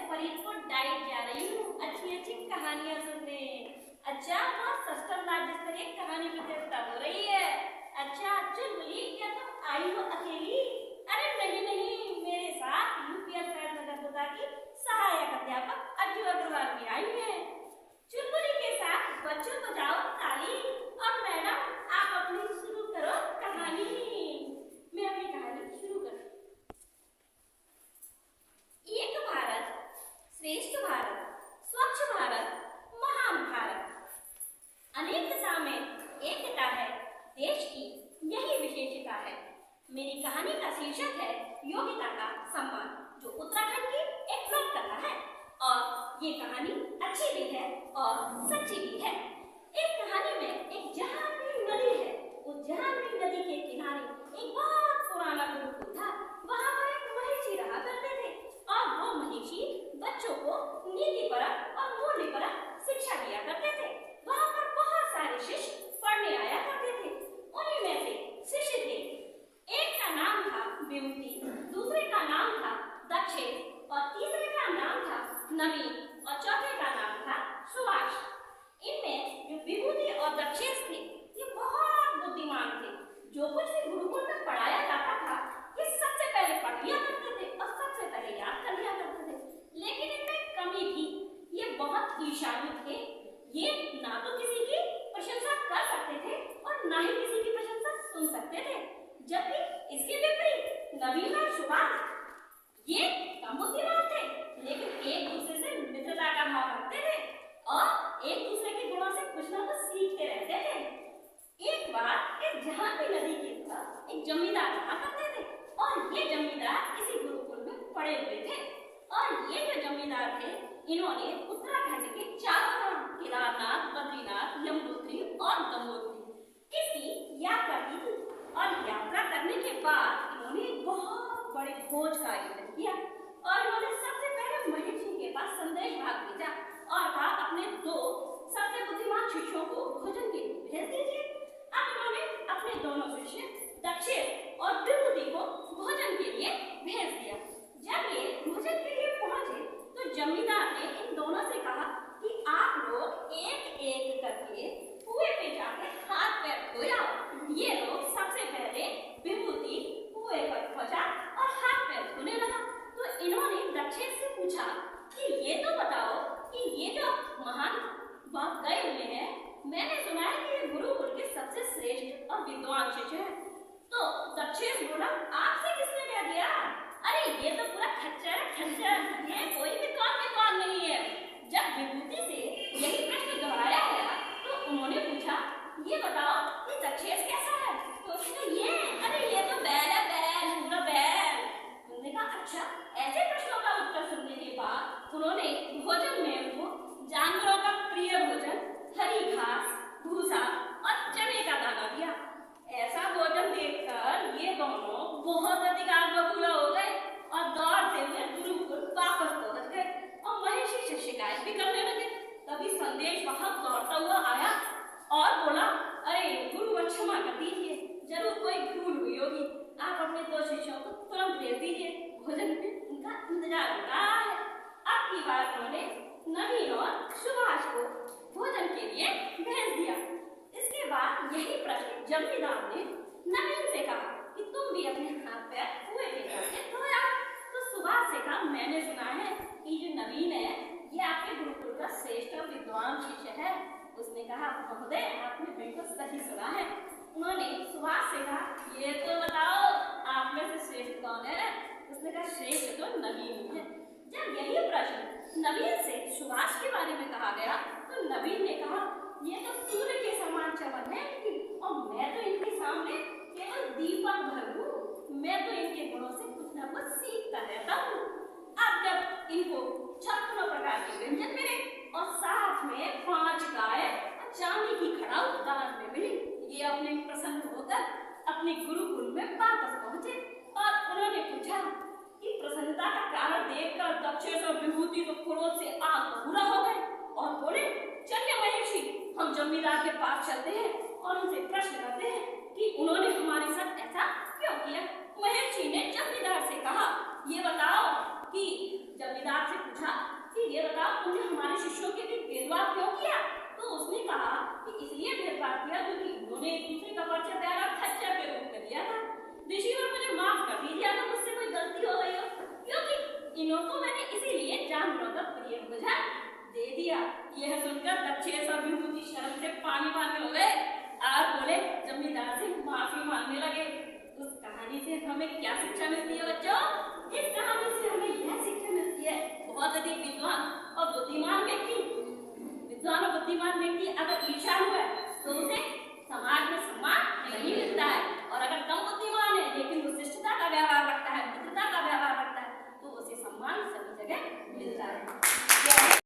Faridkot diet जा रही हूँ अच्छी अच्छी कहानियां सुनने। अच्छा, बहुत सिस्टम जिस तरह कहानी की चर्चा हो रही है। अच्छा चुलबुली, क्या तुम आई हो अकेली? अरे नहीं नहीं, मेरे साथ यूपीएस नगर बुद्धा की सहायक अध्यापक अज्जू अग्रवाल भी आई है। चुलबुली के साथ बच्चों को जाओ ताली, और मैडम आप अपनी शुरू करो कहानी। मैं अपनी कहानी शुरू करूँ। एक भारत श्रेष्ठ भारत, स्वच्छ भारत, महान भारत। अनेकता में एकता है देश की, यही विशेषता है। मेरी कहानी का शीर्षक है योग्यता का सम्मान, जो उत्तराखंड की एक लोक कथा है। और ये कहानी अच्छी भी है और सच्ची भी है। इस कहानी में एक जहांगीर नदी है। उस जहांगीर नदी के किनारे एक बहुत पुराना गुरुकुल था। वहां पर एक महिषी रहा करते थे, और वो महिषी बच्चों को नीतिपरक और मूल्यपरक शिक्षा दिया करते थे। वहां पर बहुत सारे शिष्य पढ़ने आया करते थे। उन्हीं में से शिष्य थे, एक का नाम था विभूति, दूसरे का नाम था दक्षेश, और तीसरे का नाम था नवीन, और चौथे का नाम था सुभाष। इनमें जो विभूति और दक्षेश थे, ये बहुत बुद्धिमान थे। जो कुछ भी गुरुकुल में पढ़ाया जाता था, ये सबसे पहले पढ़ लिया करते थे और सबसे पहले याद कर लिया करते थे। लेकिन इनमें कमी थी, ये बहुत ईर्ष्यालु थे। ये ना तो किसी की प्रशंसा कर सकते थे और ना ही किसी की प्रशंसा सुन सकते थे। जबकि इसके विपरीत नवीन और सुभाष ये कम बुद्धिमान थे, लेकिन एक दूसरे से मित्रता का भाव रखते थे और एक दूसरे के गुणों से कुछ ना कुछ सीखते रहते थे। एक बार इस जहांगीर नदी के पास एक जमींदार रहा करते थे, और ये जमींदार इसी गुरुकुल में पड़े हुए थे। और ये जो जमींदार थे, इन्होंने उत्तराखंड के चारों धाम केदारनाथ, बद्रीनाथ, यमुनोत्री और गंगोत्री इसकी यात्रा की थी। और यात्रा करने के बाद इन्होंने बहुत बड़े भोज का आयोजन किया, और इन्होंने सबसे पहले महिषी के पास संदेश भाग भेजा और कहा अपने दो सबसे बुद्धिमान शिष्यों को भोजन के लिए भेज दीजिए। अब उन्होंने अपने दोनों शिष्य दक्षेश और विभूति को भोजन के लिए भेज दिया। जब ये भोजन के लिए पहुंचे तो जमींदार ने इन दोनों से कहा कि आप लोग एक एक करके कुएं पे जाकर हाथ पैर धो आओ। ये लोग सबसे पहले विभूति कुएं पर पहुंचा और हाथ पैर धोने लगा। तो इन्होंने दक्षेश से पूछा कि ये तो बताओ कि ये जो महान वक्त गए हुए हैं, मैंने सुना है कि ये गुरुकुल के सबसे श्रेष्ठ और विद्वान शिष्य हैं। तो दक्षेश बोला, आपसे किसने कह दिया? अरे ये तो पूरा खच्चर खच्चर, ये कोई विद्वान नहीं है। जब विभूति से यही प्रश्न दोहराया गया तो उन्होंने पूछा, ये बताओ कि दक्षेश कैसा है? तो उसने अरे ये तो बैल है, बैल, पूरा बैल। उन्होंने कहा अच्छा। ऐसे प्रश्नों का उत्तर सुनने के बाद उन्होंने भोजन में उनको जानवरों का प्रिय भोजन, हरी घास, भूसा और चने का दाना दिया। ऐसा भोजन देखकर ये दोनों बहुत अधिक आग बबूला हो गए और दौड़ते हुए गुरुकुल वापस पहुंच गए और महिषी से शिकायत भी करने लगे। तभी संदेश वहां दौड़ता हुआ आया और बोला, अरे गुरुवर क्षमा कर दीजिए, जरूर कोई भूल हुई होगी। आप अपने दो शिष्यों को तुरंत भेज दीजिए, भोजन में उनका इंतजार हो रहा है। अब की बार उन्होंने नवीन और सुभाष को भोजन के लिए भेज दिया। इसके बाद यही प्रश्न जमींदार ने नवीन से कहा कि तुम भी अपने हाथ पैर कुएं पे जाके धोया। तो सुभाष से कहा, मैंने सुना है कि जो नवीन है ये आपके गुरुकुल का श्रेष्ठ और विद्वान शिष्य है। उसने कहा, महोदय आपने बिल्कुल सही सुना है। उन्होंने सुभाष से कहा, ये तो बताओ आप में से श्रेष्ठ कौन है? उसने कहा, श्रेष्ठ तो नवीन है। जब यही प्रश्न नवीन से सुभाष के बारे में कहा गया तो नवीन ने कहा, ये तो सूर्य के समान चमक है इनकी, और मैं तो इनके सामने केवल दीपक भर हूँ। मैं तो इनके गुणों से कुछ न कुछ सीखता रहता हूँ। अब जब इनको 56 प्रकार के व्यंजन मिले और साथ में 5 गाय और चांदी की खड़ाऊ दान में मिली, ये अपने प्रसन्न होकर अपने गुरुकुल में वापस पहुंचे। और उन्होंने पूछा कि प्रसन्नता का कारण देखकर दक्षेश और विभूति तो क्रोध से आग बबूला हो गए और बोले, चलिए महिषी, हम जमींदार के पास चलते हैं और उनसे प्रश्न करते हैं कि उन्होंने हमारे साथ ऐसा क्यों किया। महिषी ने जमींदार से कहा, ये बताओ कि जमींदार से पूछा ऋषिवर मुझे माफ कर दीजिए अगर मुझसे कोई गलती हो गई हो, क्योंकि इन्हों को मैंने इसीलिए जानवरों का प्रिय भोजन दे दिया। यह सुनकर दक्षेश्वर विभूति शर्म से पानी पानी हो गए और बोले जमींदार से माफी मांगने लगे। उस कहानी से हमें क्या शिक्षा मिलती है बच्चों? इस कहानी से हमें यह शिक्षा मिलती है, बहुत अधिक विद्वान और बुद्धिमान व्यक्ति अगर ईर्ष्यालु है तो उसे समाज में सम्मान नहीं मिलता है, और अगर कम बुद्धिमान